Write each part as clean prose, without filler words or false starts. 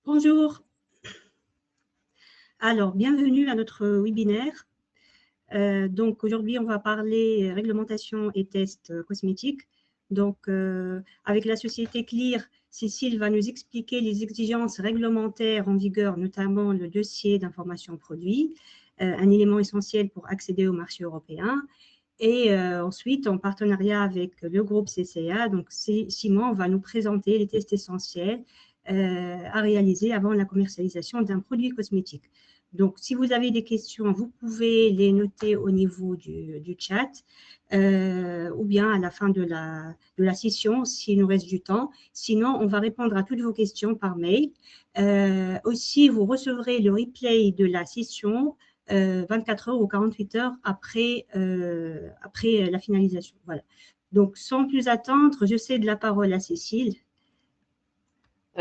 Bonjour. Alors, bienvenue à notre webinaire. Donc, aujourd'hui, on va parler réglementation et tests cosmétiques. Donc, avec la société Clear, Cécile va nous expliquer les exigences réglementaires en vigueur, notamment le dossier d'information produit, un élément essentiel pour accéder au marché européen. Et ensuite, en partenariat avec le groupe CCA, donc Simon va nous présenter les tests essentiels à réaliser avant la commercialisation d'un produit cosmétique. Donc, si vous avez des questions, vous pouvez les noter au niveau du chat ou bien à la fin de la session, s'il nous reste du temps. Sinon, on va répondre à toutes vos questions par mail. Aussi, vous recevrez le replay de la session 24 heures ou 48 heures après la finalisation. Voilà. Donc, sans plus attendre, je cède la parole à Cécile.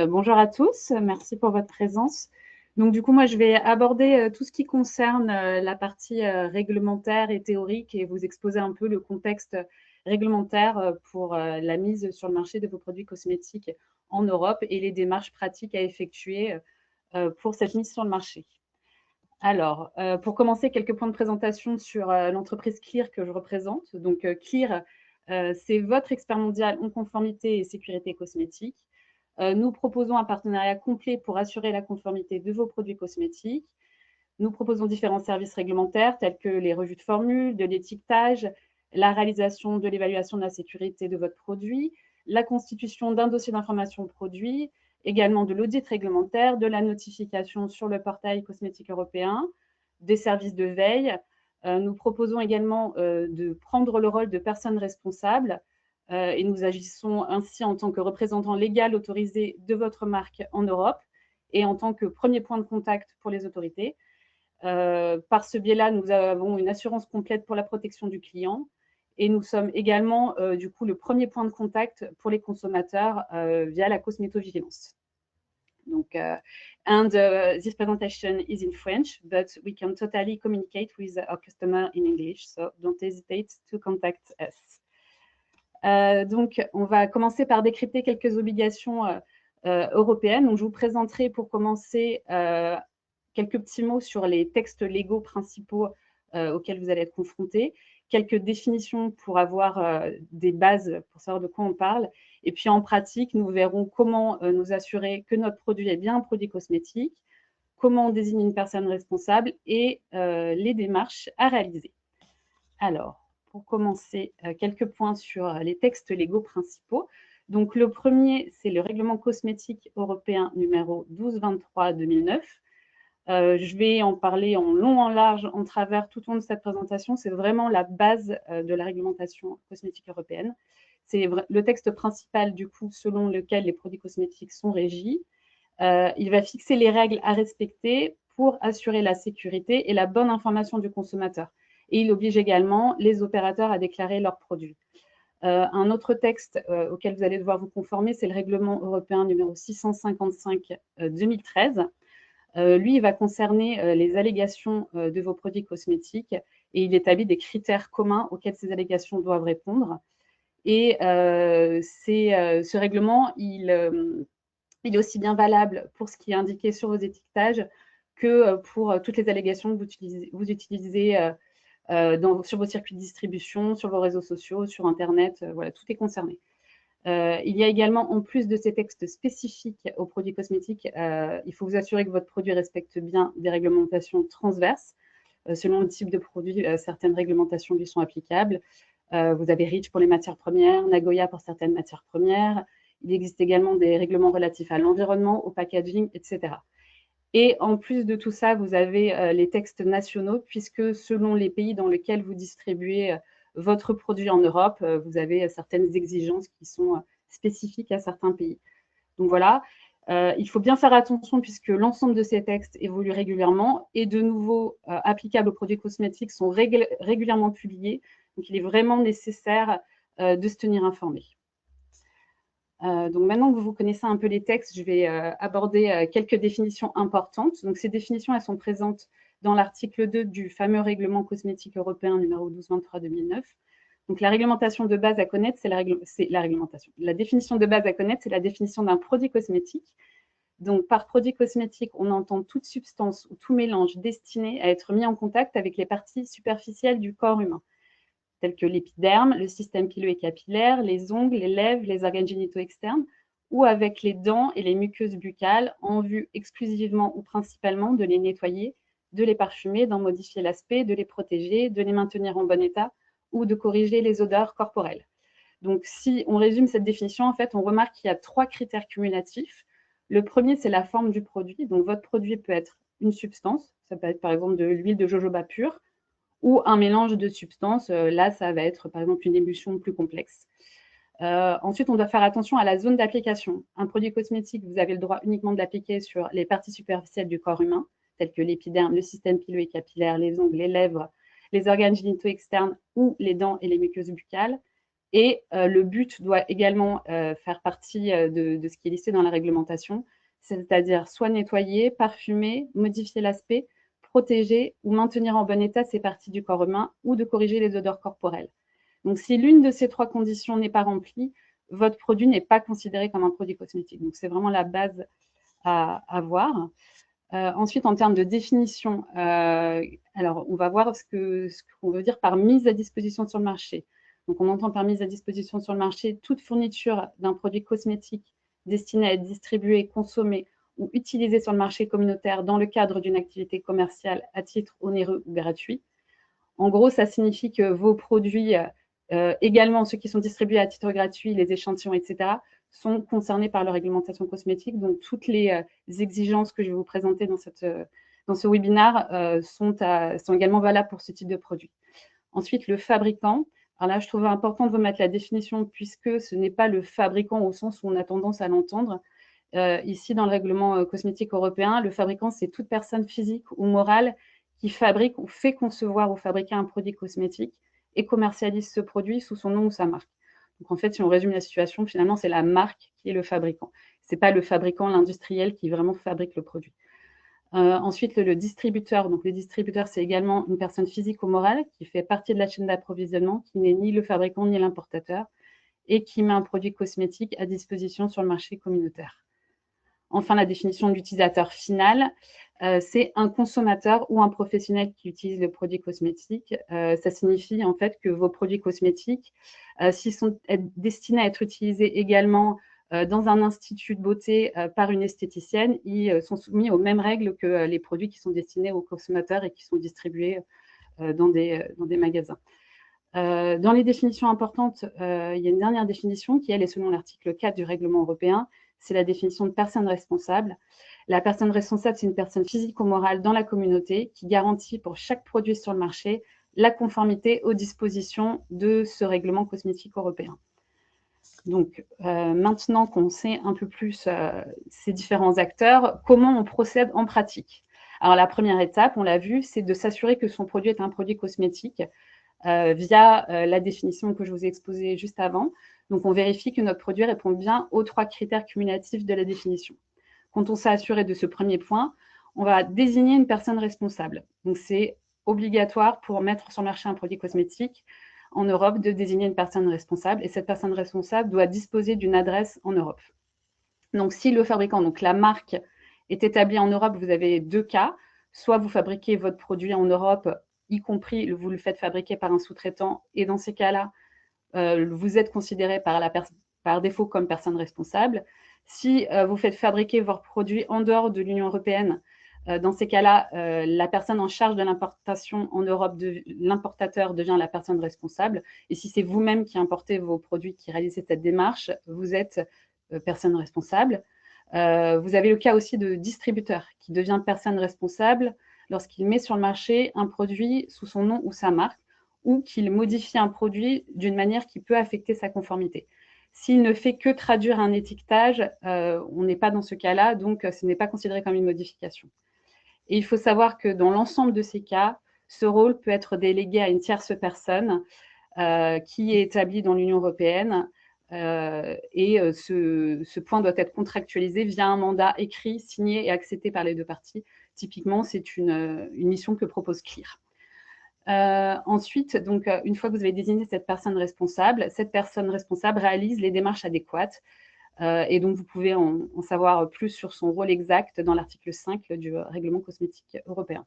Bonjour à tous, merci pour votre présence. Donc du coup, moi, je vais aborder tout ce qui concerne la partie réglementaire et théorique et vous exposer un peu le contexte réglementaire pour la mise sur le marché de vos produits cosmétiques en Europe et les démarches pratiques à effectuer pour cette mise sur le marché. Alors, pour commencer, quelques points de présentation sur l'entreprise Clear que je représente. Donc Clear, c'est votre expert mondial en conformité et sécurité cosmétique. Nous proposons un partenariat complet pour assurer la conformité de vos produits cosmétiques. Nous proposons différents services réglementaires tels que les revues de formules, de l'étiquetage, la réalisation de l'évaluation de la sécurité de votre produit, la constitution d'un dossier d'information produit, également de l'audit réglementaire, de la notification sur le portail cosmétique européen, des services de veille. Nous proposons également de prendre le rôle de personne responsable et nous agissons ainsi en tant que représentant légal autorisé de votre marque en Europe et en tant que premier point de contact pour les autorités. Par ce biais-là, nous avons une assurance complète pour la protection du client et nous sommes également du coup le premier point de contact pour les consommateurs via la cosmétovigilance. Donc, this presentation is in French, but we can totally communicate with our customer in English, so don't hesitate to contact us. Donc, on va commencer par décrypter quelques obligations européennes. Donc, je vous présenterai pour commencer quelques petits mots sur les textes légaux principaux auxquels vous allez être confrontés, quelques définitions pour avoir des bases pour savoir de quoi on parle. Et puis, en pratique, nous verrons comment nous assurer que notre produit est bien un produit cosmétique, comment on désigne une personne responsable et les démarches à réaliser. Alors, pour commencer, quelques points sur les textes légaux principaux. Donc, le premier, c'est le règlement cosmétique européen numéro 1223/2009. Je vais en parler en long, en large, en travers tout au long de cette présentation. C'est vraiment la base de la réglementation cosmétique européenne. C'est le texte principal, du coup, selon lequel les produits cosmétiques sont régis. Il va fixer les règles à respecter pour assurer la sécurité et la bonne information du consommateur. Et il oblige également les opérateurs à déclarer leurs produits. Un autre texte auquel vous allez devoir vous conformer, c'est le règlement européen numéro 655/2013. Lui, il va concerner les allégations de vos produits cosmétiques et il établit des critères communs auxquels ces allégations doivent répondre. Et ce règlement, il est aussi bien valable pour ce qui est indiqué sur vos étiquetages que pour toutes les allégations que vous utilisez sur vos circuits de distribution, sur vos réseaux sociaux, sur Internet, voilà, tout est concerné. Il y a également, en plus de ces textes spécifiques aux produits cosmétiques, il faut vous assurer que votre produit respecte bien des réglementations transverses. Selon le type de produit, certaines réglementations lui sont applicables. Vous avez REACH pour les matières premières, Nagoya pour certaines matières premières. Il existe également des règlements relatifs à l'environnement, au packaging, etc. Et en plus de tout ça, vous avez les textes nationaux, puisque selon les pays dans lesquels vous distribuez votre produit en Europe, vous avez certaines exigences qui sont spécifiques à certains pays. Donc voilà, il faut bien faire attention puisque l'ensemble de ces textes évoluent régulièrement et de nouveaux applicables aux produits cosmétiques sont régulièrement publiés. Donc il est vraiment nécessaire de se tenir informé. Donc maintenant que vous connaissez un peu les textes, je vais aborder quelques définitions importantes. Donc ces définitions, elles sont présentes dans l'article 2 du fameux règlement cosmétique européen numéro 1223/2009. Donc la réglementation de base à connaître, c'est la réglementation. La définition de base à connaître, c'est la définition d'un produit cosmétique. Donc, par produit cosmétique, on entend toute substance ou tout mélange destiné à être mis en contact avec les parties superficielles du corps humain, telles que l'épiderme, le système pileux et capillaire, les ongles, les lèvres, les organes génitaux externes, ou avec les dents et les muqueuses buccales, en vue exclusivement ou principalement de les nettoyer, de les parfumer, d'en modifier l'aspect, de les protéger, de les maintenir en bon état ou de corriger les odeurs corporelles. Donc, si on résume cette définition, en fait, on remarque qu'il y a 3 critères cumulatifs. Le premier, c'est la forme du produit. Donc, votre produit peut être une substance, ça peut être par exemple de l'huile de jojoba pure, ou un mélange de substances. Là, ça va être par exemple une émulsion plus complexe. Ensuite, on doit faire attention à la zone d'application. Un produit cosmétique, vous avez le droit uniquement de l'appliquer sur les parties superficielles du corps humain, telles que l'épiderme, le système pileux et capillaire, les ongles, les lèvres, les organes génitaux externes ou les dents et les muqueuses buccales. Et le but doit également faire partie de ce qui est listé dans la réglementation, c'est-à-dire soit nettoyer, parfumer, modifier l'aspect, protéger ou maintenir en bon état ces parties du corps humain ou de corriger les odeurs corporelles. Donc, si l'une de ces 3 conditions n'est pas remplie, votre produit n'est pas considéré comme un produit cosmétique. Donc, c'est vraiment la base à voir. Ensuite, en termes de définition, alors on va voir ce qu'on veut dire par mise à disposition sur le marché. Donc, on entend par mise à disposition sur le marché toute fourniture d'un produit cosmétique destiné à être distribué, consommé ou utilisé sur le marché communautaire dans le cadre d'une activité commerciale à titre onéreux ou gratuit. En gros, ça signifie que vos produits, également ceux qui sont distribués à titre gratuit, les échantillons, etc., sont concernés par la réglementation cosmétique. Donc, toutes les exigences que je vais vous présenter dans ce webinaire sont également valables pour ce type de produit. Ensuite, le fabricant. Alors là, je trouve important de vous mettre la définition puisque ce n'est pas le fabricant au sens où on a tendance à l'entendre. Ici, dans le règlement cosmétique européen, le fabricant, c'est toute personne physique ou morale qui fabrique ou fait concevoir ou fabriquer un produit cosmétique et commercialise ce produit sous son nom ou sa marque. Donc, en fait, si on résume la situation, finalement, c'est la marque qui est le fabricant. Ce n'est pas le fabricant, l'industriel qui vraiment fabrique le produit. Ensuite, le distributeur. Donc, le distributeur, c'est également une personne physique ou morale qui fait partie de la chaîne d'approvisionnement, qui n'est ni le fabricant ni l'importateur et qui met un produit cosmétique à disposition sur le marché communautaire. Enfin, la définition d'utilisateur final, c'est un consommateur ou un professionnel qui utilise le produit cosmétique. Ça signifie en fait que vos produits cosmétiques, s'ils sont destinés à être utilisés également dans un institut de beauté par une esthéticienne, ils sont soumis aux mêmes règles que les produits qui sont destinés aux consommateurs et qui sont distribués dans des magasins. Dans les définitions importantes, il y a une dernière définition qui, elle, est selon l'article 4 du règlement européen. C'est la définition de personne responsable. La personne responsable, c'est une personne physique ou morale dans la communauté qui garantit pour chaque produit sur le marché la conformité aux dispositions de ce règlement cosmétique européen. Donc, maintenant qu'on sait un peu plus ces différents acteurs, comment on procède en pratique? Alors, la première étape, on l'a vu, c'est de s'assurer que son produit est un produit cosmétique via la définition que je vous ai exposée juste avant. Donc, on vérifie que notre produit répond bien aux 3 critères cumulatifs de la définition. Quand on s'est assuré de ce premier point, on va désigner une personne responsable. Donc, c'est obligatoire pour mettre sur le marché un produit cosmétique en Europe de désigner une personne responsable. Et cette personne responsable doit disposer d'une adresse en Europe. Donc, si le fabricant, donc la marque, est établie en Europe, vous avez 2 cas. Soit vous fabriquez votre produit en Europe, y compris vous le faites fabriquer par un sous-traitant, et dans ces cas-là, vous êtes considéré par défaut comme personne responsable. Si vous faites fabriquer votre produit en dehors de l'Union européenne, dans ces cas-là, la personne en charge de l'importation en Europe, l'importateur devient la personne responsable. Et si c'est vous-même qui importez vos produits, qui réalisez cette démarche, vous êtes personne responsable. Vous avez le cas aussi de distributeur qui devient personne responsable lorsqu'il met sur le marché un produit sous son nom ou sa marque, ou qu'il modifie un produit d'une manière qui peut affecter sa conformité. S'il ne fait que traduire un étiquetage, on n'est pas dans ce cas-là, donc ce n'est pas considéré comme une modification. Et il faut savoir que dans l'ensemble de ces cas, ce rôle peut être délégué à une tierce personne qui est établie dans l'Union européenne et ce point doit être contractualisé via un mandat écrit, signé et accepté par les 2 parties. Typiquement, c'est une mission que propose Clear. Ensuite, donc, une fois que vous avez désigné cette personne responsable réalise les démarches adéquates Et donc, vous pouvez en savoir plus sur son rôle exact dans l'article 5 du règlement cosmétique européen.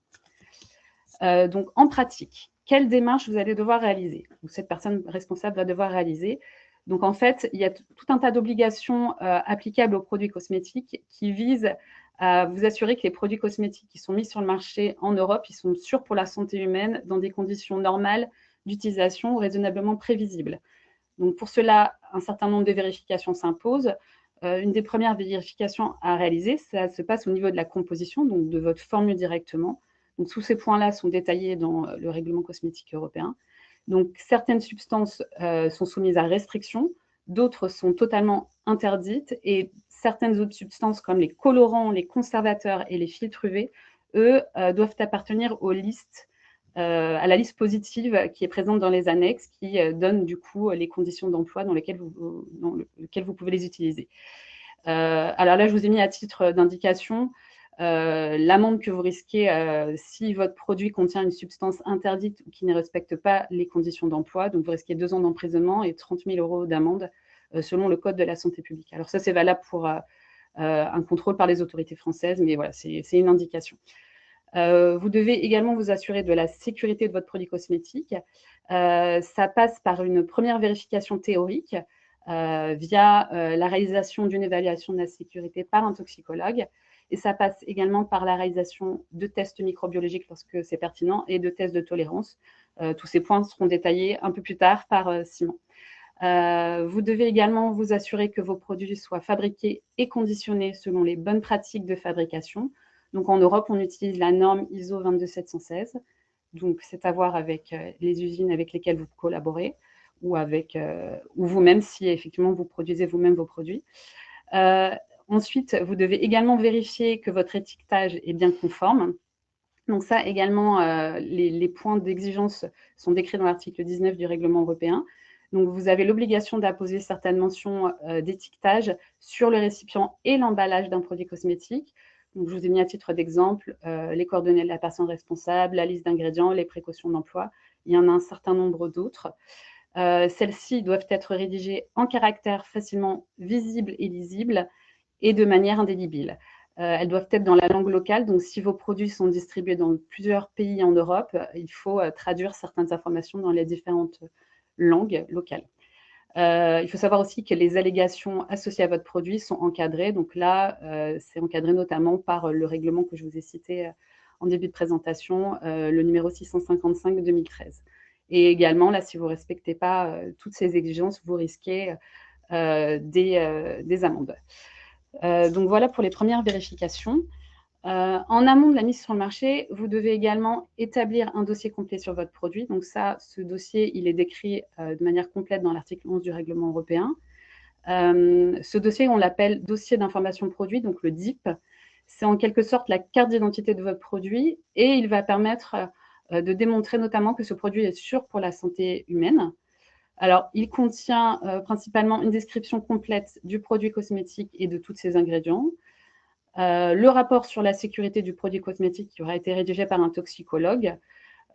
Donc, en pratique, quelle démarche vous allez devoir réaliser, ou cette personne responsable va devoir réaliser. Donc, en fait, il y a tout un tas d'obligations applicables aux produits cosmétiques qui visent à vous assurer que les produits cosmétiques qui sont mis sur le marché en Europe, ils sont sûrs pour la santé humaine dans des conditions normales d'utilisation raisonnablement prévisibles. Donc, pour cela, un certain nombre de vérifications s'imposent. Une des premières vérifications à réaliser, ça se passe au niveau de la composition, donc de votre formule directement. Donc, tous ces points-là sont détaillés dans le règlement cosmétique européen. Donc, certaines substances sont soumises à restriction, d'autres sont totalement interdites et certaines autres substances comme les colorants, les conservateurs et les filtres UV, eux, doivent appartenir aux listes, à la liste positive qui est présente dans les annexes, qui donne du coup les conditions d'emploi dans lesquelles vous pouvez les utiliser. Alors là, je vous ai mis à titre d'indication l'amende que vous risquez si votre produit contient une substance interdite ou qui ne respecte pas les conditions d'emploi. Donc, vous risquez 2 ans d'emprisonnement et 30 000 € d'amende selon le Code de la santé publique. Alors ça, c'est valable pour un contrôle par les autorités françaises, mais voilà, c'est une indication. Vous devez également vous assurer de la sécurité de votre produit cosmétique. Ça passe par une première vérification théorique via la réalisation d'une évaluation de la sécurité par un toxicologue. Et ça passe également par la réalisation de tests microbiologiques lorsque c'est pertinent et de tests de tolérance. Tous ces points seront détaillés un peu plus tard par Simon. Vous devez également vous assurer que vos produits soient fabriqués et conditionnés selon les bonnes pratiques de fabrication. Donc en Europe, on utilise la norme ISO 22716. Donc c'est à voir avec les usines avec lesquelles vous collaborez ou vous-même si effectivement vous produisez vous-même vos produits. Ensuite, vous devez également vérifier que votre étiquetage est bien conforme. Donc ça également, les points d'exigence sont décrits dans l'article 19 du règlement européen. Donc vous avez l'obligation d'apposer certaines mentions d'étiquetage sur le récipient et l'emballage d'un produit cosmétique. Donc je vous ai mis à titre d'exemple les coordonnées de la personne responsable, la liste d'ingrédients, les précautions d'emploi. Il y en a un certain nombre d'autres. Celles-ci doivent être rédigées en caractères facilement visibles et lisibles et de manière indélébile. Elles doivent être dans la langue locale, donc si vos produits sont distribués dans plusieurs pays en Europe, il faut traduire certaines informations dans les différentes langues locales. Il faut savoir aussi que les allégations associées à votre produit sont encadrées. Donc là, c'est encadré notamment par le règlement que je vous ai cité en début de présentation, le numéro 655 de 2013. Et également, là, si vous ne respectez pas toutes ces exigences, vous risquez des amendes. Donc voilà pour les premières vérifications. En amont de la mise sur le marché, vous devez également établir un dossier complet sur votre produit. Donc ça, ce dossier, il est décrit de manière complète dans l'article 11 du règlement européen. Ce dossier, on l'appelle dossier d'information produit, donc le DIP. C'est en quelque sorte la carte d'identité de votre produit et il va permettre de démontrer notamment que ce produit est sûr pour la santé humaine. Alors, il contient principalement une description complète du produit cosmétique et de tous ses ingrédients. Le rapport sur la sécurité du produit cosmétique qui aura été rédigé par un toxicologue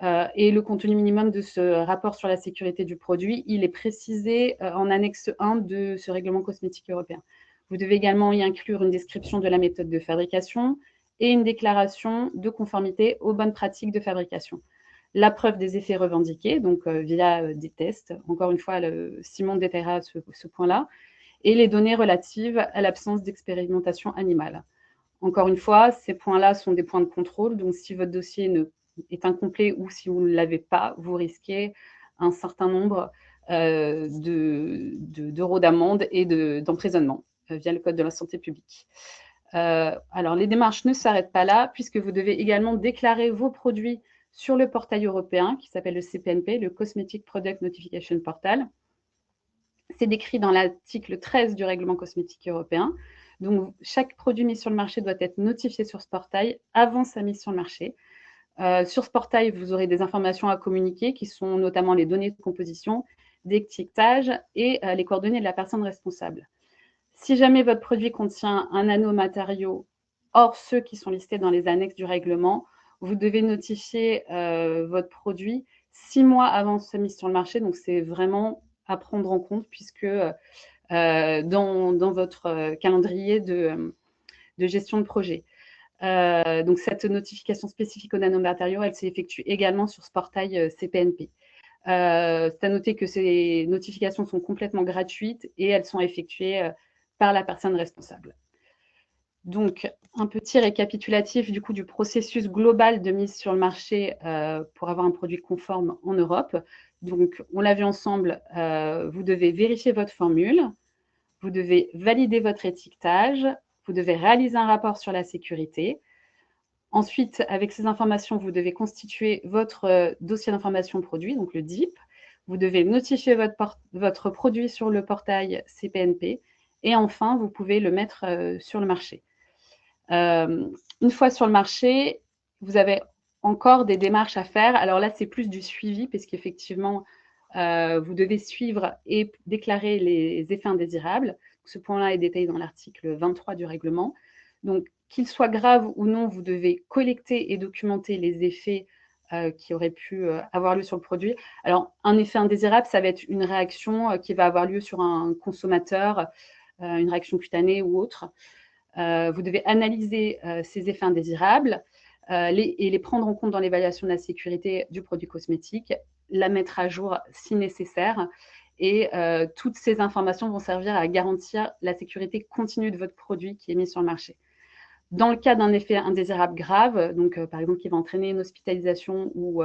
et le contenu minimum de ce rapport sur la sécurité du produit, il est précisé en annexe 1 de ce règlement cosmétique européen. Vous devez également y inclure une description de la méthode de fabrication et une déclaration de conformité aux bonnes pratiques de fabrication. La preuve des effets revendiqués, donc via des tests. Encore une fois, Simon détaillera ce point-là. Et les données relatives à l'absence d'expérimentation animale. Encore une fois, ces points-là sont des points de contrôle. Donc, si votre dossier est incomplet ou si vous ne l'avez pas, vous risquez un certain nombre d'euros d'amende et d'emprisonnement via le Code de la santé publique. Alors, les démarches ne s'arrêtent pas là, puisque vous devez également déclarer vos produits sur le portail européen qui s'appelle le CPNP, le Cosmetic Product Notification Portal. C'est décrit dans l'article 13 du règlement cosmétique européen. Donc, chaque produit mis sur le marché doit être notifié sur ce portail avant sa mise sur le marché. Sur ce portail, vous aurez des informations à communiquer qui sont notamment les données de composition, d'étiquetage et les coordonnées de la personne responsable. Si jamais votre produit contient un nanomatériau hors ceux qui sont listés dans les annexes du règlement, vous devez notifier votre produit 6 mois avant sa mise sur le marché. Donc, c'est vraiment à prendre en compte puisque dans votre calendrier de gestion de projet. Donc, cette notification spécifique aux nanomatériaux, elle s'effectue également sur ce portail CPNP. C'est à noter que ces notifications sont complètement gratuites et elles sont effectuées par la personne responsable. Donc, un petit récapitulatif du coup du processus global de mise sur le marché pour avoir un produit conforme en Europe. Donc, on l'a vu ensemble, vous devez vérifier votre formule, vous devez valider votre étiquetage, vous devez réaliser un rapport sur la sécurité. Ensuite, avec ces informations, vous devez constituer votre dossier d'information produit, donc le DIP. Vous devez notifier votre produit sur le portail CPNP. Et enfin, vous pouvez le mettre sur le marché. Une fois sur le marché, vous avez encore des démarches à faire. Alors là, c'est plus du suivi, parce qu'effectivement, vous devez suivre et déclarer les effets indésirables. Ce point-là est détaillé dans l'article 23 du règlement. Donc, qu'ils soient graves ou non, vous devez collecter et documenter les effets qui auraient pu avoir lieu sur le produit. Alors, un effet indésirable, ça va être une réaction qui va avoir lieu sur un consommateur, une réaction cutanée ou autre. Vous devez analyser ces effets indésirables et les prendre en compte dans l'évaluation de la sécurité du produit cosmétique, la mettre à jour si nécessaire. Et toutes ces informations vont servir à garantir la sécurité continue de votre produit qui est mis sur le marché. Dans le cas d'un effet indésirable grave, donc par exemple qui va entraîner une hospitalisation ou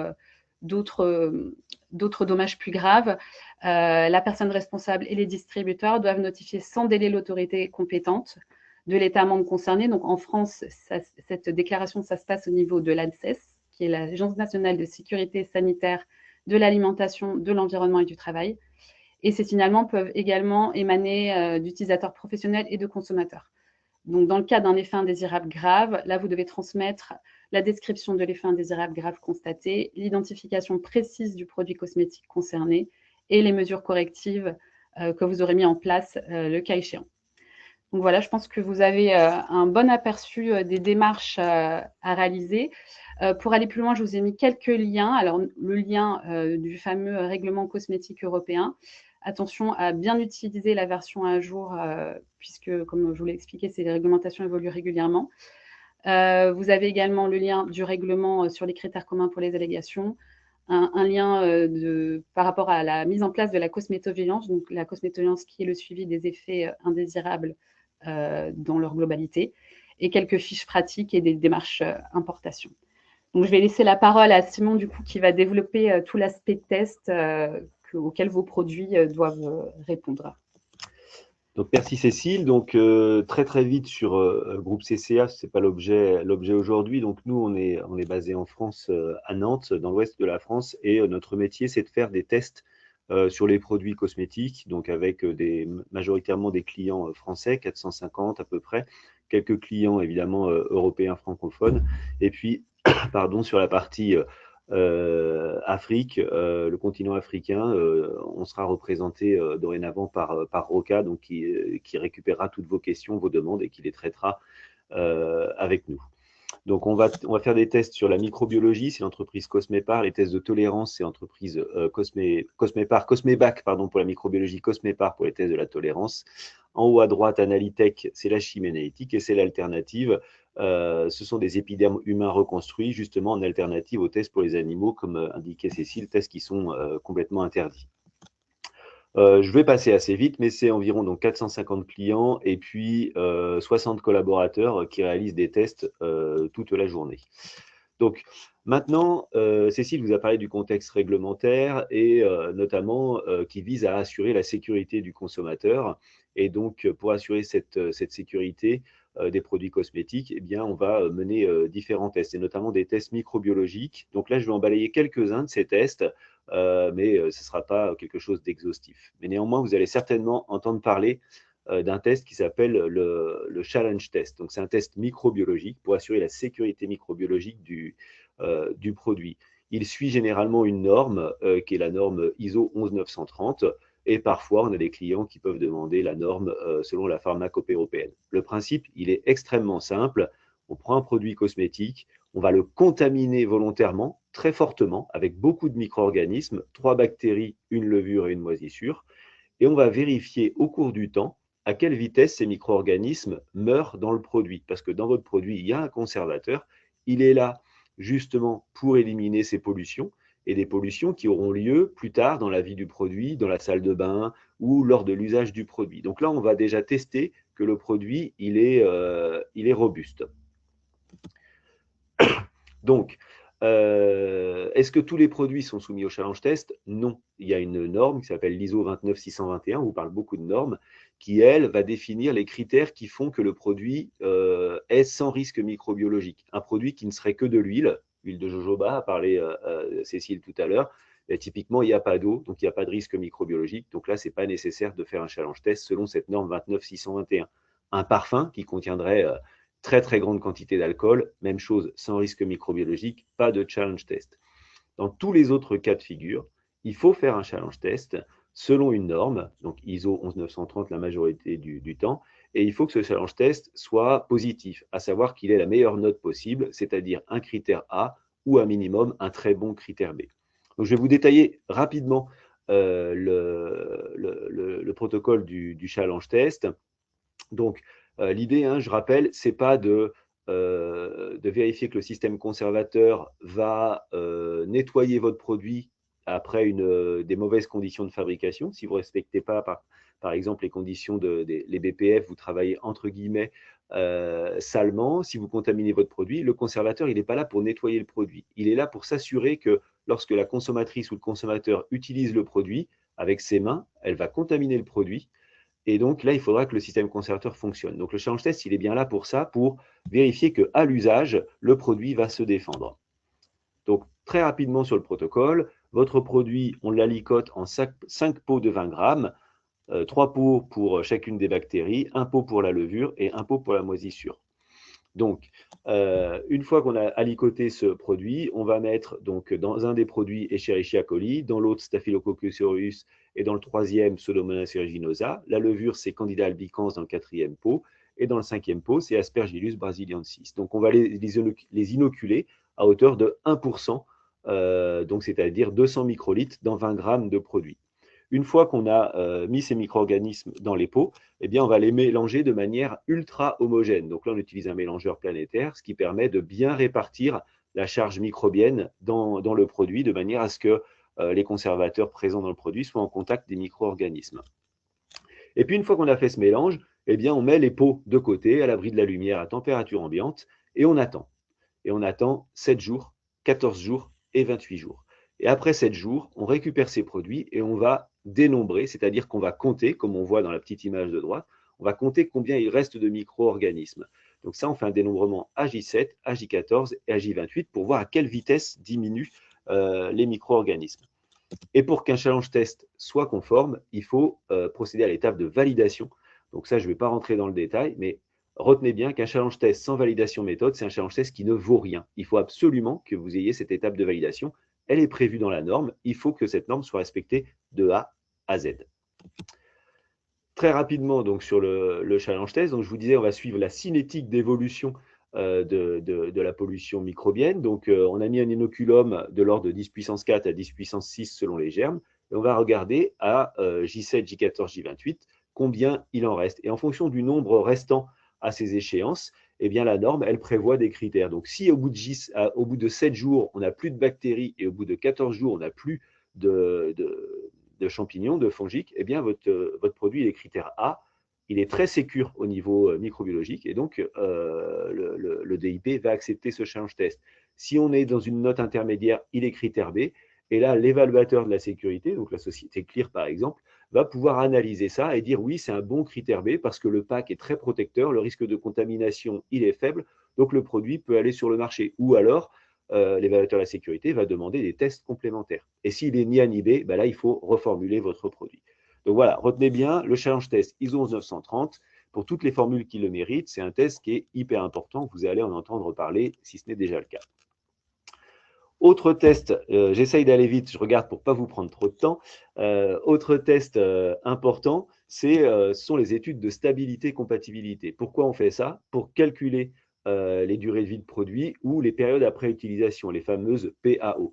d'autres dommages plus graves, la personne responsable et les distributeurs doivent notifier sans délai l'autorité compétente de l'État membre concerné. Donc en France, cette déclaration, ça se passe au niveau de l'ANSES, qui est l'Agence nationale de sécurité sanitaire de l'alimentation, de l'environnement et du travail. Et ces signalements peuvent également émaner d'utilisateurs professionnels et de consommateurs. Donc, dans le cas d'un effet indésirable grave, là, vous devez transmettre la description de l'effet indésirable grave constaté, l'identification précise du produit cosmétique concerné et les mesures correctives que vous aurez mis en place le cas échéant. Donc voilà, je pense que vous avez un bon aperçu des démarches à réaliser. Pour aller plus loin, je vous ai mis quelques liens. Alors, le lien du fameux règlement cosmétique européen. Attention à bien utiliser la version à jour, puisque, comme je vous l'ai expliqué, ces réglementations évoluent régulièrement. Vous avez également le lien du règlement sur les critères communs pour les allégations, un lien par rapport à la mise en place de la cosmétovigilance, donc la cosmétovigilance qui est le suivi des effets indésirables dans leur globalité, et quelques fiches pratiques et des démarches importation. Donc, je vais laisser la parole à Simon, du coup, qui va développer tout l'aspect test auquel vos produits doivent répondre. Donc, merci Cécile. Donc, très très vite sur groupe CCA, ce n'est pas l'objet aujourd'hui. Donc, nous, on est basé en France, à Nantes, dans l'ouest de la France, et notre métier, c'est de faire des tests sur les produits cosmétiques, donc avec majoritairement des clients français, 450 à peu près, quelques clients évidemment européens francophones, et puis pardon, sur la partie Afrique, le continent africain, on sera représenté dorénavant par Roca, donc qui récupérera toutes vos questions, vos demandes et qui les traitera avec nous. Donc, on va faire des tests sur la microbiologie, c'est l'entreprise Cosmépar. Les tests de tolérance, c'est l'entreprise Cosmébac, pardon, pour la microbiologie, Cosmépar pour les tests de la tolérance. En haut à droite, Analytech, c'est la chimie analytique et c'est l'alternative. Ce sont des épidermes humains reconstruits, justement en alternative aux tests pour les animaux, comme indiquait Cécile, tests qui sont complètement interdits. Je vais passer assez vite, mais c'est environ donc 450 clients et puis 60 collaborateurs qui réalisent des tests toute la journée. Donc maintenant, Cécile vous a parlé du contexte réglementaire et notamment qui vise à assurer la sécurité du consommateur. Et donc, pour assurer cette sécurité des produits cosmétiques, eh bien, on va mener différents tests, et notamment des tests microbiologiques. Donc là, je vais en balayer quelques-uns de ces tests, mais ce ne sera pas quelque chose d'exhaustif. Mais néanmoins, vous allez certainement entendre parler d'un test qui s'appelle le challenge test. Donc, c'est un test microbiologique pour assurer la sécurité microbiologique du produit. Il suit généralement une norme qui est la norme ISO 11930. Et parfois, on a des clients qui peuvent demander la norme selon la pharmacopée européenne. Le principe, il est extrêmement simple. On prend un produit cosmétique, on va le contaminer volontairement, très fortement, avec beaucoup de micro-organismes, 3 bactéries, une levure et une moisissure. et on va vérifier au cours du temps à quelle vitesse ces micro-organismes meurent dans le produit. Parce que dans votre produit, il y a un conservateur, il est là justement pour éliminer ces pollutions, et des pollutions qui auront lieu plus tard dans la vie du produit, dans la salle de bain ou lors de l'usage du produit. Donc là, on va déjà tester que le produit, il est robuste. Donc, est-ce que tous les produits sont soumis au challenge test? Non. Il y a une norme qui s'appelle l'ISO 29621, on vous parle beaucoup de normes, qui, elle, va définir les critères qui font que le produit est sans risque microbiologique. Un produit qui ne serait que de l'huile de jojoba, a parlé Cécile tout à l'heure, typiquement, il n'y a pas d'eau, donc il n'y a pas de risque microbiologique. Donc là, ce n'est pas nécessaire de faire un challenge test selon cette norme 29621. Un parfum qui contiendrait très très grande quantité d'alcool, même chose, sans risque microbiologique, pas de challenge test. Dans tous les autres cas de figure, il faut faire un challenge test selon une norme, donc ISO 11930 la majorité du temps, et il faut que ce challenge test soit positif, à savoir qu'il ait la meilleure note possible, c'est-à-dire un critère A ou un minimum un très bon critère B. Donc, je vais vous détailler rapidement le protocole du challenge test. Donc, l'idée, je rappelle, ce n'est pas de vérifier que le système conservateur va nettoyer votre produit après des mauvaises conditions de fabrication. Si vous ne respectez pas, par exemple, les conditions les BPF, vous travaillez entre guillemets salement. Si vous contaminez votre produit, le conservateur, il n'est pas là pour nettoyer le produit. Il est là pour s'assurer que lorsque la consommatrice ou le consommateur utilise le produit avec ses mains, elle va contaminer le produit. Et donc là, il faudra que le système conservateur fonctionne. Donc le challenge test, il est bien là pour ça, pour vérifier qu'à l'usage, le produit va se défendre. Donc très rapidement sur le protocole, votre produit, on l'alicote en 5 pots de 20 grammes, 3 pots pour chacune des bactéries, 1 pot pour la levure et 1 pot pour la moisissure. Donc, une fois qu'on a alicoté ce produit, on va mettre donc dans un des produits Escherichia coli, dans l'autre Staphylococcus aureus et dans le troisième Pseudomonas aeruginosa. La levure, c'est Candida albicans dans le 4e pot. Et dans le 5e pot, c'est Aspergillus brasiliensis. Donc, on va les inoculer à hauteur de 1%, donc c'est-à-dire 200 microlitres dans 20 grammes de produit. Une fois qu'on a mis ces micro-organismes dans les pots, eh bien, on va les mélanger de manière ultra homogène. Donc là, on utilise un mélangeur planétaire, ce qui permet de bien répartir la charge microbienne dans le produit, de manière à ce que les conservateurs présents dans le produit soient en contact des micro-organismes. Et puis, une fois qu'on a fait ce mélange, eh bien, on met les pots de côté, à l'abri de la lumière, à température ambiante, et on attend. Et on attend 7 jours, 14 jours et 28 jours. Et après 7 jours, on récupère ces produits et on va dénombrer, c'est-à-dire qu'on va compter, comme on voit dans la petite image de droite, on va compter combien il reste de micro-organismes. Donc ça, on fait un dénombrement à J7, à J14 et à J28 pour voir à quelle vitesse diminuent les micro-organismes. Et pour qu'un challenge test soit conforme, il faut procéder à l'étape de validation. Donc ça, je ne vais pas rentrer dans le détail, mais retenez bien qu'un challenge test sans validation méthode, c'est un challenge test qui ne vaut rien. Il faut absolument que vous ayez cette étape de validation. Elle est prévue dans la norme. Il faut que cette norme soit respectée de A à Z. Très rapidement, donc, sur le challenge test, donc, je vous disais, on va suivre la cinétique d'évolution de la pollution microbienne. Donc, on a mis un inoculum de l'ordre de 10 puissance 4 à 10 puissance 6 selon les germes. Et on va regarder à J7, J14, J28 combien il en reste. Et en fonction du nombre restant à ces échéances, eh bien, la norme, elle prévoit des critères. Donc, si au bout de 7 jours, on n'a plus de bactéries et au bout de 14 jours, on n'a plus de champignons, de fongiques, eh bien, votre produit, il est critère A. Il est très sécure au niveau microbiologique et donc le DIP va accepter ce challenge test. Si on est dans une note intermédiaire, il est critère B. Et là, l'évaluateur de la sécurité, donc la société Clear par exemple, va pouvoir analyser ça et dire oui, c'est un bon critère B parce que le pack est très protecteur, le risque de contamination, il est faible, donc le produit peut aller sur le marché. Ou alors, l'évaluateur de la sécurité va demander des tests complémentaires. Et s'il est ni A ni B, ben là, il faut reformuler votre produit. Donc voilà, retenez bien, le challenge test ISO 11930, pour toutes les formules qui le méritent, c'est un test qui est hyper important, vous allez en entendre parler si ce n'est déjà le cas. Autre test, j'essaye d'aller vite, je regarde pour ne pas vous prendre trop de temps. Autre test important, ce sont les études de stabilité-compatibilité. Pourquoi on fait ça? Pour calculer les durées de vie de produits ou les périodes après utilisation, les fameuses PAO.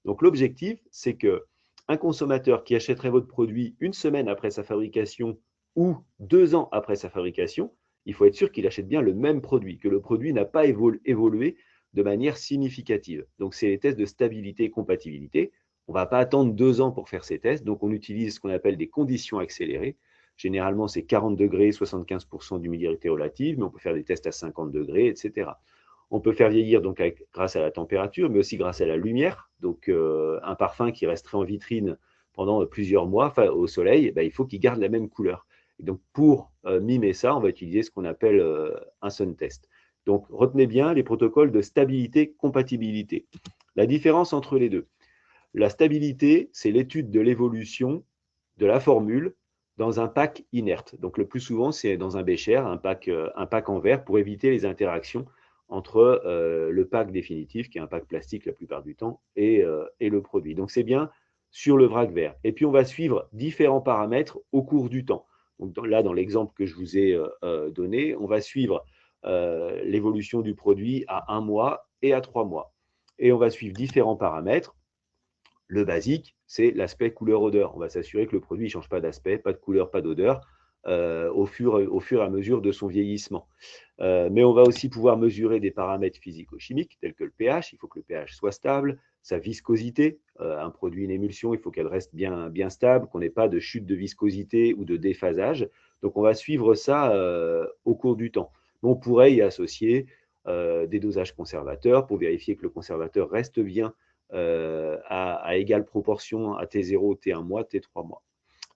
Donc l'objectif, c'est qu'un un consommateur qui achèterait votre produit une semaine après sa fabrication ou 2 ans après sa fabrication, il faut être sûr qu'il achète bien le même produit, que le produit n'a pas évolué de manière significative. Donc, c'est les tests de stabilité et compatibilité. On ne va pas attendre 2 ans pour faire ces tests, donc on utilise ce qu'on appelle des conditions accélérées. Généralement, c'est 40 degrés, 75% d'humidité relative, mais on peut faire des tests à 50 degrés, etc. On peut faire vieillir donc grâce à la température, mais aussi grâce à la lumière. Donc, un parfum qui resterait en vitrine pendant plusieurs mois au soleil, il faut qu'il garde la même couleur. Et donc, pour mimer ça, on va utiliser ce qu'on appelle un sun test. Donc, retenez bien les protocoles de stabilité-compatibilité. La différence entre les deux. La stabilité, c'est l'étude de l'évolution de la formule dans un pack inerte. Donc, le plus souvent, c'est dans un bécher, un pack en verre pour éviter les interactions entre le pack définitif, qui est un pack plastique la plupart du temps, et le produit. Donc, c'est bien sur le vrac verre. Et puis, on va suivre différents paramètres au cours du temps. Donc, là, dans l'exemple que je vous ai donné, on va suivre l'évolution du produit à 1 mois et à 3 mois. Et on va suivre différents paramètres. Le basique, c'est l'aspect couleur-odeur. On va s'assurer que le produit ne change pas d'aspect, pas de couleur, pas d'odeur, au fur et à mesure de son vieillissement. Mais on va aussi pouvoir mesurer des paramètres physico-chimiques, tels que le pH. Il faut que le pH soit stable, sa viscosité. Un produit, une émulsion, il faut qu'elle reste bien stable, qu'on n'ait pas de chute de viscosité ou de déphasage. Donc, on va suivre ça au cours du temps. On pourrait y associer des dosages conservateurs pour vérifier que le conservateur reste bien à égale proportion à T0, T1 mois, T3 mois.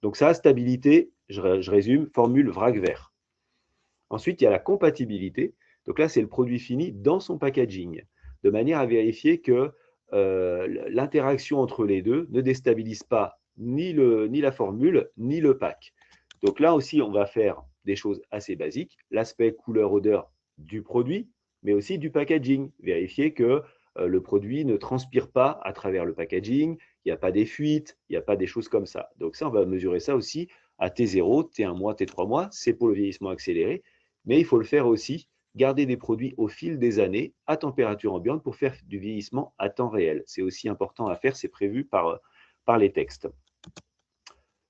Donc ça, stabilité, je résume, formule vrac vert. Ensuite, il y a la compatibilité. Donc là, c'est le produit fini dans son packaging, de manière à vérifier que l'interaction entre les deux ne déstabilise pas ni la formule, ni le pack. Donc là aussi, on va faire des choses assez basiques, l'aspect couleur-odeur du produit, mais aussi du packaging. Vérifier que le produit ne transpire pas à travers le packaging, il n'y a pas des fuites, il n'y a pas des choses comme ça. Donc ça, on va mesurer ça aussi à T0, T1 mois, T3 mois, c'est pour le vieillissement accéléré, mais il faut le faire aussi, garder des produits au fil des années à température ambiante pour faire du vieillissement à temps réel. C'est aussi important à faire, c'est prévu par les textes.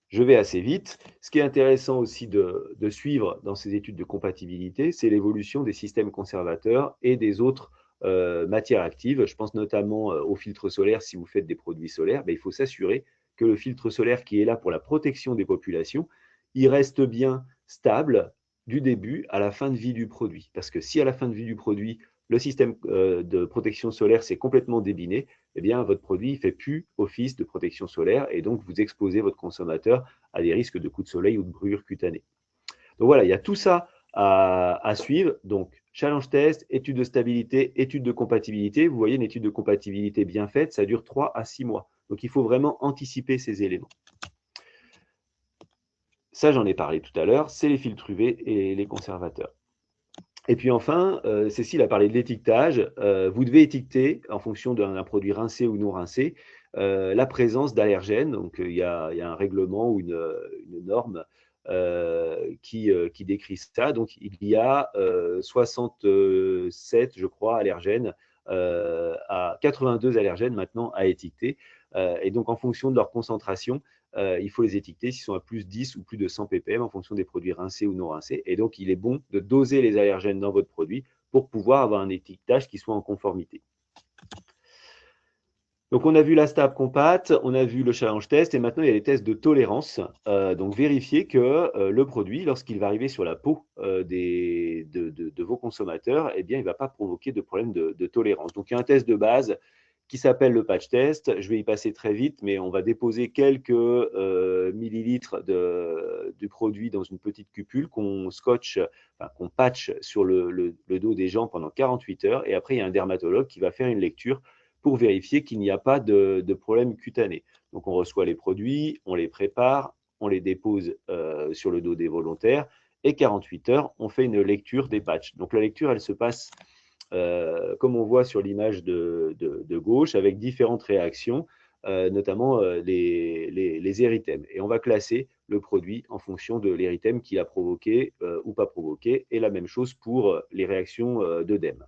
Je vais assez vite. Ce qui est intéressant aussi de suivre dans ces études de compatibilité, c'est l'évolution des systèmes conservateurs et des autres matières actives. Je pense notamment au filtre solaire. Si vous faites des produits solaires, il faut s'assurer que le filtre solaire qui est là pour la protection des populations, il reste bien stable du début à la fin de vie du produit. Parce que si à la fin de vie du produit, le système de protection solaire s'est complètement débiné, eh bien, votre produit ne fait plus office de protection solaire et donc vous exposez votre consommateur à des risques de coups de soleil ou de brûlure cutanée. Donc voilà, il y a tout ça à suivre. Donc, challenge test, étude de stabilité, étude de compatibilité. Vous voyez, une étude de compatibilité bien faite, ça dure 3 à 6 mois. Donc, il faut vraiment anticiper ces éléments. Ça, j'en ai parlé tout à l'heure, c'est les filtres UV et les conservateurs. Et puis enfin, Cécile a parlé de l'étiquetage. Vous devez étiqueter, en fonction d'un produit rincé ou non rincé, la présence d'allergènes. Donc, il y a un règlement ou une norme qui décrit ça. Donc, il y a 67, je crois, allergènes, à 82 allergènes maintenant à étiqueter. Et donc, en fonction de leur concentration, il faut les étiqueter s'ils sont à plus 10 ou plus de 100 ppm en fonction des produits rincés ou non rincés. Et donc, il est bon de doser les allergènes dans votre produit pour pouvoir avoir un étiquetage qui soit en conformité. Donc, on a vu la Stab Compat, on a vu le challenge test et maintenant, il y a les tests de tolérance. Donc, vérifier que le produit, lorsqu'il va arriver sur la peau de vos consommateurs, eh bien, il ne va pas provoquer de problème de tolérance. Donc, il y a un test de base qui s'appelle le patch test. Je vais y passer très vite, mais on va déposer quelques millilitres du produit dans une petite cupule qu'on scotche, enfin, qu'on patch sur le dos des gens pendant 48 heures. Et après, il y a un dermatologue qui va faire une lecture pour vérifier qu'il n'y a pas de problème cutané. Donc, on reçoit les produits, on les prépare, on les dépose sur le dos des volontaires. Et 48 heures, on fait une lecture des patchs. Donc, la lecture, elle se passe comme on voit sur l'image de gauche, avec différentes réactions, notamment les érythèmes. Et on va classer le produit en fonction de l'érythème qu'il a provoqué ou pas provoqué, et la même chose pour les réactions d'œdème.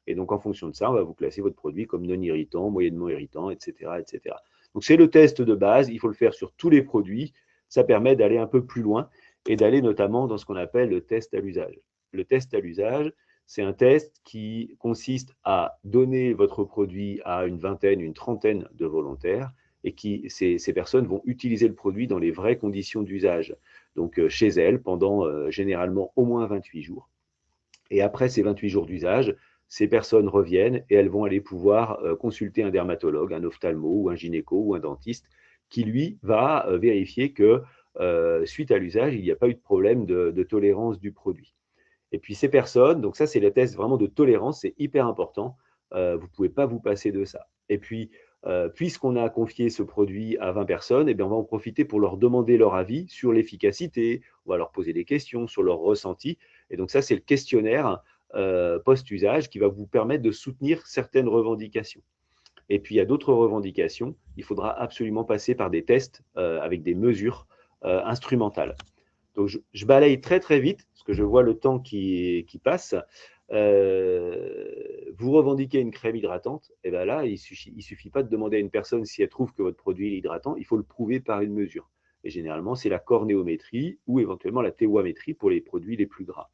Et donc, en fonction de ça, on va vous classer votre produit comme non irritant, moyennement irritant, etc., etc. Donc, c'est le test de base. Il faut le faire sur tous les produits. Ça permet d'aller un peu plus loin et d'aller notamment dans ce qu'on appelle le test à l'usage. Le test à l'usage, c'est un test qui consiste à donner votre produit à une vingtaine, une trentaine de volontaires et ces personnes vont utiliser le produit dans les vraies conditions d'usage. Donc, chez elles, pendant généralement au moins 28 jours. Et après ces 28 jours d'usage, ces personnes reviennent et elles vont aller pouvoir consulter un dermatologue, un ophtalmo ou un gynéco ou un dentiste qui, lui, va vérifier que suite à l'usage, il n'y a pas eu de problème de tolérance du produit. Et puis ces personnes, donc ça c'est le test vraiment de tolérance, c'est hyper important, vous ne pouvez pas vous passer de ça. Et puis, puisqu'on a confié ce produit à 20 personnes, eh bien, on va en profiter pour leur demander leur avis sur l'efficacité, on va leur poser des questions sur leur ressenti. Et donc ça c'est le questionnaire post-usage qui va vous permettre de soutenir certaines revendications. Et puis il y a d'autres revendications, il faudra absolument passer par des tests avec des mesures instrumentales. Donc, je balaye très, très vite, parce que je vois le temps qui passe. Vous revendiquez une crème hydratante, et bien là, il ne suffit pas de demander à une personne si elle trouve que votre produit est hydratant, il faut le prouver par une mesure. Et généralement, c'est la cornéométrie ou éventuellement la théométrie pour les produits les plus gras.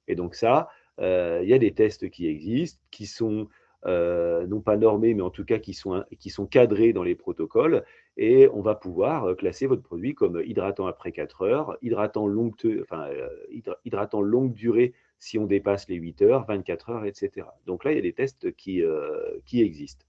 Et donc ça, il y a des tests qui existent, qui sont non pas normés, mais en tout cas qui sont cadrés dans les protocoles, et on va pouvoir classer votre produit comme hydratant après 4 heures, hydratant longue durée si on dépasse les 8 heures, 24 heures, etc. Donc là, il y a des tests qui existent.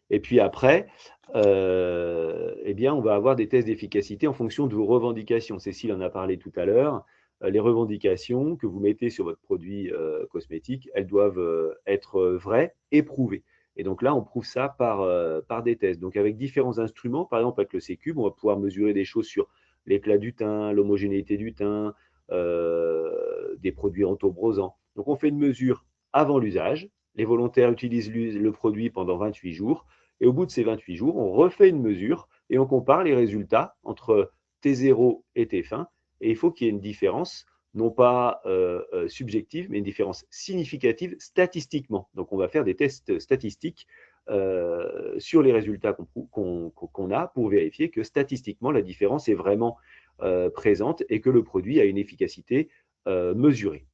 Et puis après, eh bien, on va avoir des tests d'efficacité en fonction de vos revendications. Cécile en a parlé tout à l'heure. Les revendications que vous mettez sur votre produit cosmétique, elles doivent être vraies et prouvées. Et donc là, on prouve ça par des tests. Donc avec différents instruments, par exemple avec le C-Cube, on va pouvoir mesurer des choses sur l'éclat du teint, l'homogénéité du teint, des produits antobrosants. Donc on fait une mesure avant l'usage. Les volontaires utilisent le produit pendant 28 jours. Et au bout de ces 28 jours, on refait une mesure et on compare les résultats entre T0 et T fin. Et il faut qu'il y ait une différence, non pas subjective, mais une différence significative statistiquement. Donc, on va faire des tests statistiques sur les résultats qu'on a pour vérifier que statistiquement, la différence est vraiment présente et que le produit a une efficacité mesurée.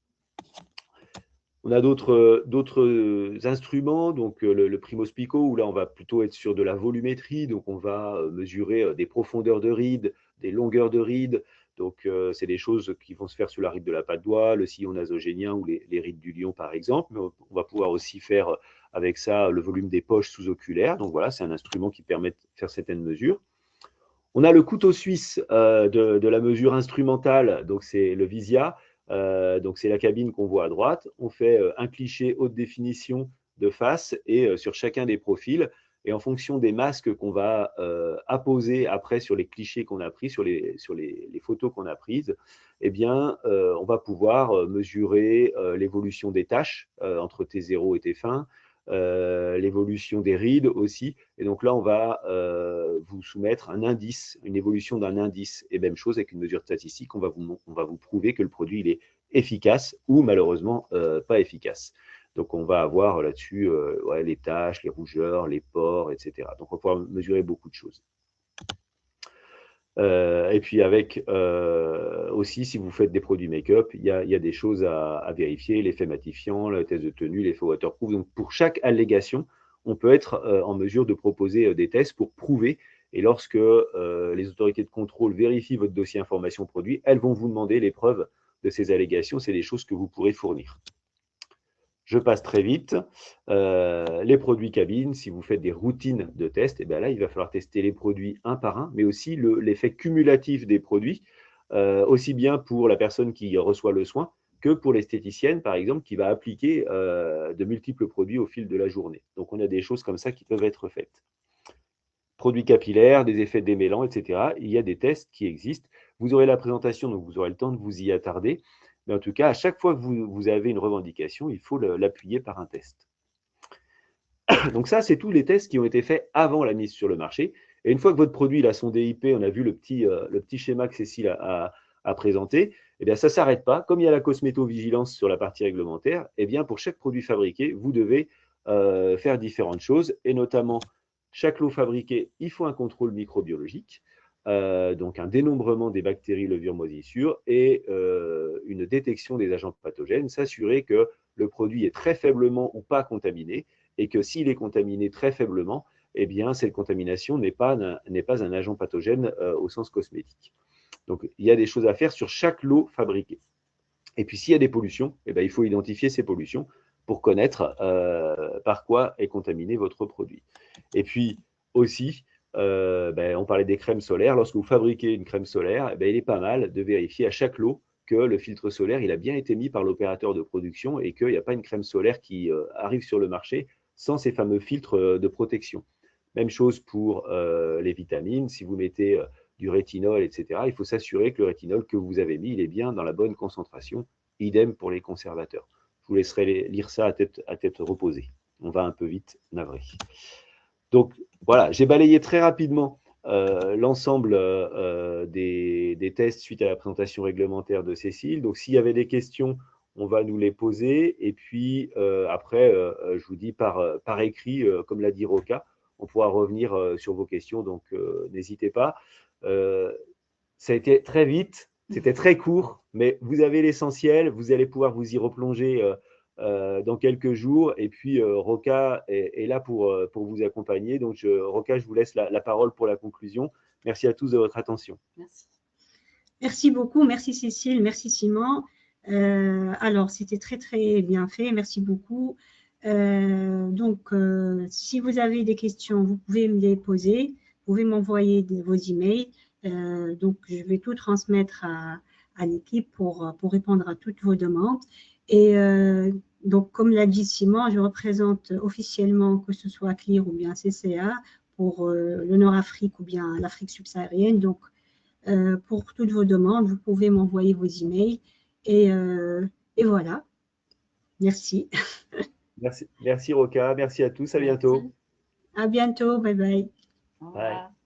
On a d'autres instruments, donc le Primo's Pico, où là, on va plutôt être sur de la volumétrie. Donc, on va mesurer des profondeurs de rides, des longueurs de rides. Donc, c'est des choses qui vont se faire sur la ride de la patte d'oie, le sillon nasogénien ou les rides du lion, par exemple. Mais on va pouvoir aussi faire avec ça le volume des poches sous-oculaires. Donc, voilà, c'est un instrument qui permet de faire certaines mesures. On a le couteau suisse de la mesure instrumentale, donc c'est le Visia. Donc, c'est la cabine qu'on voit à droite. On fait un cliché haute définition de face et sur chacun des profils. Et en fonction des masques qu'on va apposer après sur les clichés qu'on a pris, sur les photos qu'on a prises, eh bien, on va pouvoir mesurer l'évolution des taches entre T0 et T fin, l'évolution des rides aussi. Et donc là, on va vous soumettre un indice, une évolution d'un indice. Et même chose avec une mesure statistique, on va vous prouver que le produit il est efficace ou malheureusement pas efficace. Donc on va avoir là-dessus les taches, les rougeurs, les pores, etc. Donc on va pouvoir mesurer beaucoup de choses. Et puis avec aussi, si vous faites des produits make-up, il y a des choses à vérifier, l'effet matifiant, le test de tenue, l'effet waterproof. Donc pour chaque allégation, on peut être en mesure de proposer des tests pour prouver. Et lorsque les autorités de contrôle vérifient votre dossier information produit, elles vont vous demander les preuves de ces allégations. C'est des choses que vous pourrez fournir. Je passe très vite. Les produits cabine, si vous faites des routines de test, et bien là, il va falloir tester les produits un par un, mais aussi l'effet cumulatif des produits, aussi bien pour la personne qui reçoit le soin que pour l'esthéticienne, par exemple, qui va appliquer de multiples produits au fil de la journée. Donc, on a des choses comme ça qui peuvent être faites. Produits capillaires, des effets démêlants, etc. Il y a des tests qui existent. Vous aurez la présentation, donc vous aurez le temps de vous y attarder. Mais en tout cas, à chaque fois que vous avez une revendication, il faut l'appuyer par un test. Donc ça, c'est tous les tests qui ont été faits avant la mise sur le marché. Et une fois que votre produit a son DIP, on a vu le petit schéma que Cécile a présenté, eh bien, ça ne s'arrête pas. Comme il y a la cosmétovigilance sur la partie réglementaire, eh bien, pour chaque produit fabriqué, vous devez faire différentes choses, et notamment Chaque lot fabriqué, il faut un contrôle microbiologique, donc un dénombrement des bactéries, levures, moisissures et une détection des agents pathogènes, s'assurer que le produit est très faiblement ou pas contaminé et que s'il est contaminé très faiblement, eh bien, cette contamination n'est pas un agent pathogène au sens cosmétique. Donc, il y a des choses à faire sur chaque lot fabriqué. Et puis, s'il y a des pollutions, eh bien, il faut identifier ces pollutions pour connaître par quoi est contaminé votre produit. Et puis aussi, on parlait des crèmes solaires. Lorsque vous fabriquez une crème solaire, il est pas mal de vérifier à chaque lot que le filtre solaire il a bien été mis par l'opérateur de production et qu'il n'y a pas une crème solaire qui arrive sur le marché sans ces fameux filtres de protection. Même chose pour les vitamines. Si vous mettez du rétinol, etc., il faut s'assurer que le rétinol que vous avez mis, il est bien dans la bonne concentration. Idem pour les conservateurs. Je vous laisserai lire ça à tête reposée. On va un peu vite, navré. Donc, voilà, j'ai balayé très rapidement l'ensemble des tests suite à la présentation réglementaire de Cécile. Donc, s'il y avait des questions, on va nous les poser. Et puis, après, je vous dis par écrit, comme l'a dit Roca, on pourra revenir sur vos questions. Donc, n'hésitez pas. Ça a été très vite, c'était très court, mais vous avez l'essentiel. Vous allez pouvoir vous y replonger dans quelques jours. Et puis, Roca est là pour vous accompagner. Donc, Roca, je vous laisse la parole pour la conclusion. Merci à tous de votre attention. Merci. Merci beaucoup. Merci Cécile. Merci Simon. Alors, c'était très, très bien fait. Merci beaucoup. Si vous avez des questions, vous pouvez me les poser. Vous pouvez m'envoyer vos emails. Donc, je vais tout transmettre à l'équipe pour répondre à toutes vos demandes. Et donc, comme l'a dit Simon, je représente officiellement, que ce soit CLIR ou bien CCA, pour le Nord-Afrique ou bien l'Afrique subsaharienne. Donc, pour toutes vos demandes, vous pouvez m'envoyer vos emails. Et voilà. Merci. Merci Roca. Merci à tous. À bientôt. À bientôt. Bye bye. Au revoir. Bye.